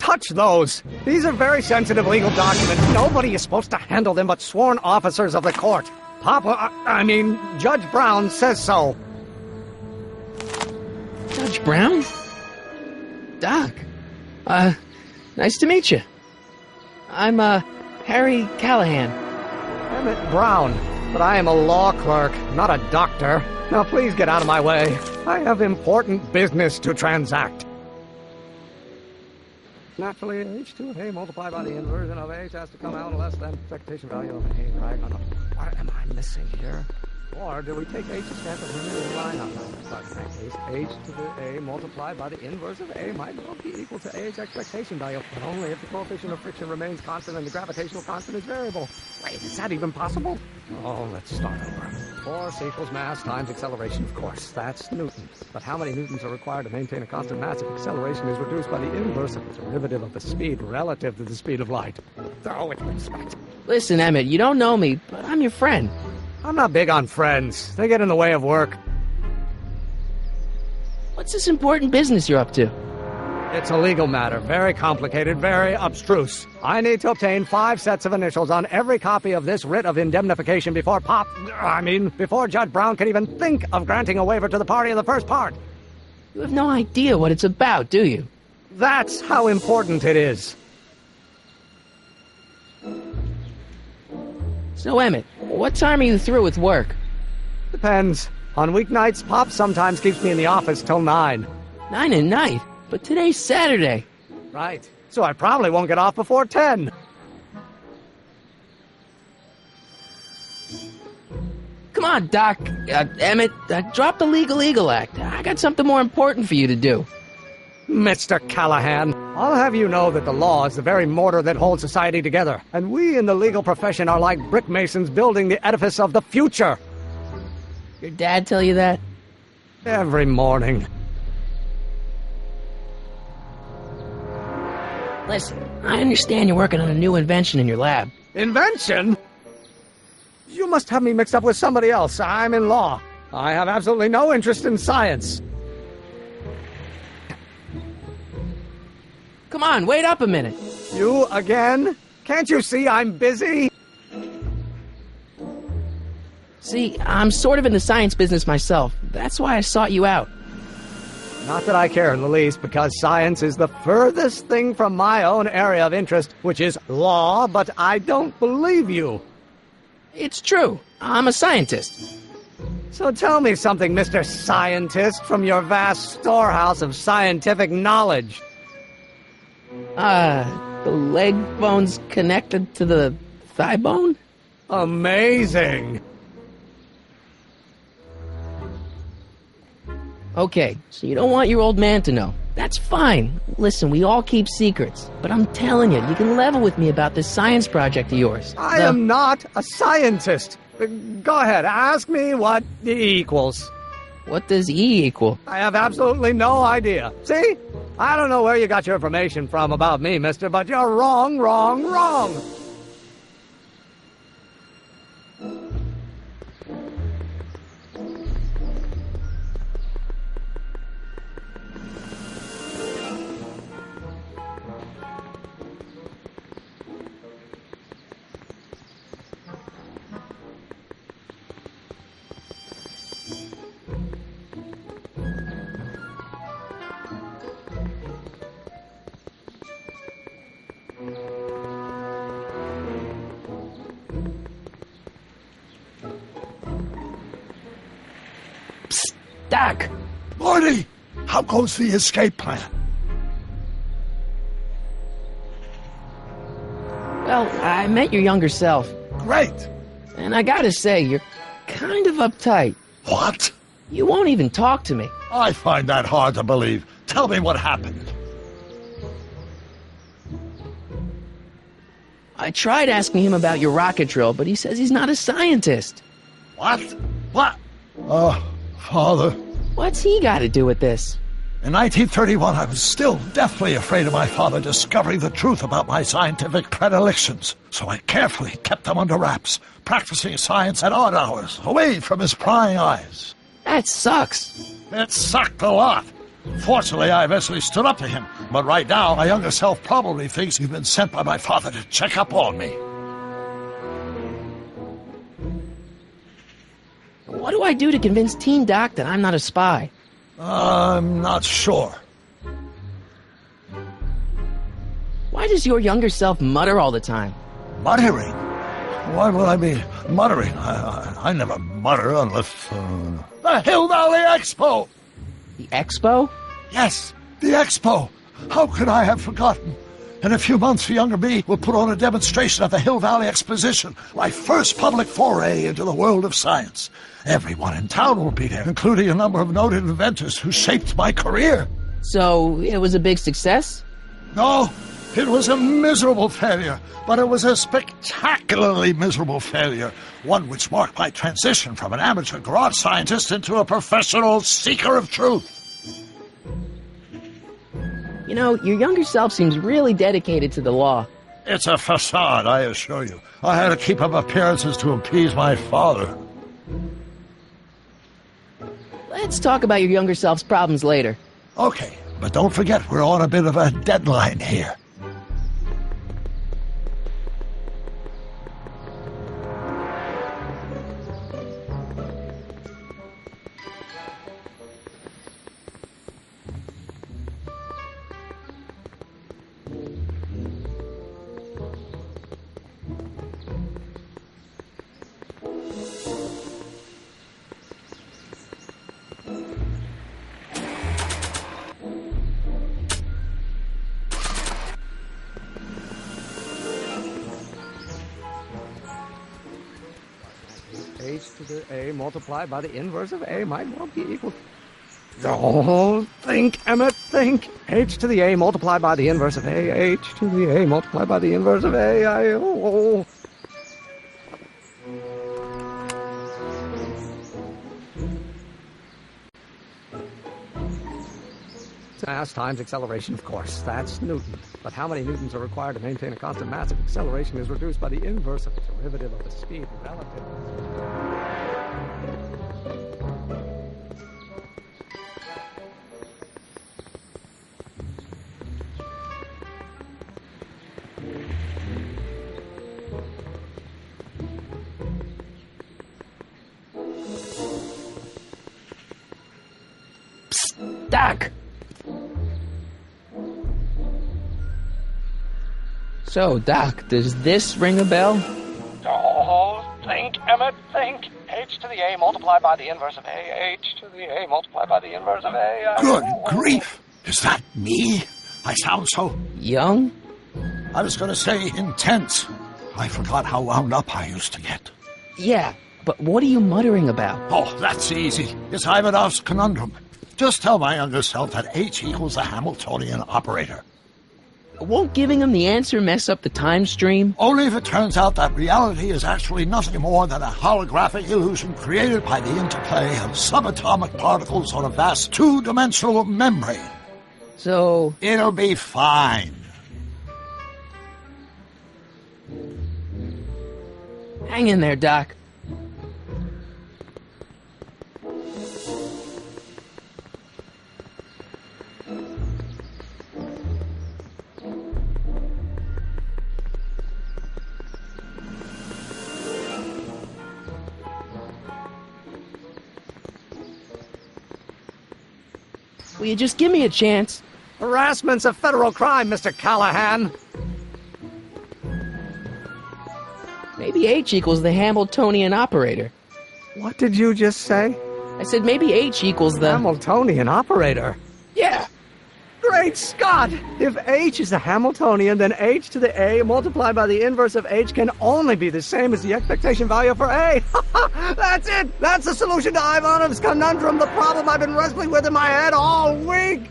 touch those. These are very sensitive legal documents. Nobody is supposed to handle them but sworn officers of the court. Judge Brown says so. Judge Brown? Doc. Nice to meet you. I'm, Harry Callahan. Emmett Brown. But I am a law clerk, not a doctor. Now please get out of my way. I have important business to transact. Naturally, h2 of A multiplied by the inversion of H has to come out less than expectation value of A, right? What am I missing here? Or do we take H to stand for limited line up? But in that case, H to the A multiplied by the inverse of A might well be equal to A's expectation value, but only if the coefficient of friction remains constant and the gravitational constant is variable. Wait, is that even possible? Oh, let's start over. Force equals mass times acceleration, of course. That's Newton. But how many newtons are required to maintain a constant mass if acceleration is reduced by the inverse of the derivative of the speed relative to the speed of light? Oh, with respect. Listen, Emmett, you don't know me, but I'm your friend. I'm not big on friends. They get in the way of work. What's this important business you're up to? It's a legal matter. Very complicated, very abstruse. I need to obtain 5 sets of initials on every copy of this writ of indemnification before before Judge Brown can even think of granting a waiver to the party in the first part. You have no idea what it's about, do you? That's how important it is. So, Emmett, what time are you through with work? Depends. On weeknights, Pop sometimes keeps me in the office till 9. 9 at night? But today's Saturday. Right. So I probably won't get off before 10. Come on, Doc. Emmett, drop the Legal Eagle Act. I got something more important for you to do. Mr. Callahan, I'll have you know that the law is the very mortar that holds society together, and we in the legal profession are like brick masons building the edifice of the future. Your dad tell you that? Every morning. Listen, I understand you're working on a new invention in your lab. Invention? You must have me mixed up with somebody else. I'm in law. I have absolutely no interest in science. Come on, wait up a minute. You again? Can't you see I'm busy? See, I'm sort of in the science business myself. That's why I sought you out. Not that I care in the least, because science is the furthest thing from my own area of interest, which is law, but I don't believe you. It's true. I'm a scientist. So tell me something, Mr. Scientist, from your vast storehouse of scientific knowledge. The leg bone's connected to the thigh bone? Amazing! Okay, so you don't want your old man to know. That's fine. Listen, we all keep secrets. But I'm telling you, you can level with me about this science project of yours. I am not a scientist. Go ahead, ask me what E equals. What does E equal? I have absolutely no idea. See? I don't know where you got your information from about me, mister, but you're wrong, wrong, wrong. Doc! Morty! How goes the escape plan? Well, I met your younger self. Great! And I gotta say, you're kind of uptight. What? You won't even talk to me. I find that hard to believe. Tell me what happened. I tried asking him about your rocket drill, but he says he's not a scientist. What? What? Father. What's he got to do with this? In 1931, I was still deathly afraid of my father discovering the truth about my scientific predilections, so I carefully kept them under wraps, practicing science at odd hours, away from his prying eyes. That sucks. It sucked a lot. Fortunately, I eventually stood up to him, but right now, my younger self probably thinks he's been sent by my father to check up on me. What do I do to convince Teen Doc that I'm not a spy? I'm not sure. Why does your younger self mutter all the time? Muttering? Why would I be muttering? I never mutter unless... The Hill Valley Expo! The expo? Yes, the Expo! How could I have forgotten? In a few months, the younger me will put on a demonstration at the Hill Valley Exposition, my first public foray into the world of science. Everyone in town will be there, including a number of noted inventors who shaped my career. So, it was a big success? No, it was a miserable failure, but it was a spectacularly miserable failure, one which marked my transition from an amateur garage scientist into a professional seeker of truth. You know, your younger self seems really dedicated to the law. It's a facade, I assure you. I had to keep up appearances to appease my father. Let's talk about your younger self's problems later. Okay, but don't forget we're on a bit of a deadline here. H to the A multiplied by the inverse of A might well be equal... Oh, think, Emmett, think. H to the A multiplied by the inverse of A. H to the A multiplied by the inverse of A. Mass times acceleration, of course. That's Newton. But how many newtons are required to maintain a constant mass if acceleration is reduced by the inverse of the derivative of the speed relative? Psst, Doc! So, Doc, does this ring a bell? Oh, think, Emmett, think. H to the A multiplied by the inverse of A. H to the A multiplied by the inverse of A. Good grief! Is that me? I sound so... Young? I was going to say intense. I forgot how wound up I used to get. Yeah, but what are you muttering about? Oh, that's easy. It's Ivanov's conundrum. Just tell my younger self that H equals the Hamiltonian operator. Won't giving him the answer mess up the time stream? Only if it turns out that reality is actually nothing more than a holographic illusion created by the interplay of subatomic particles on a vast two-dimensional membrane. So... It'll be fine. Hang in there, Doc. Will you just give me a chance? Harassment's a federal crime, Mr. Callahan. Maybe H equals the Hamiltonian operator. What did you just say? I said maybe H equals the... Hamiltonian operator? Yeah! Great Scott! If H is the Hamiltonian, then H to the A multiplied by the inverse of H can only be the same as the expectation value for A. That's it! That's the solution to Ivanov's conundrum, the problem I've been wrestling with in my head all week!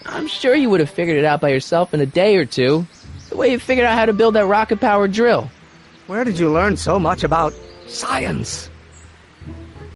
I'm sure you would have figured it out by yourself in a day or two. The way you figured out how to build that rocket-powered drill. Where did you learn so much about science?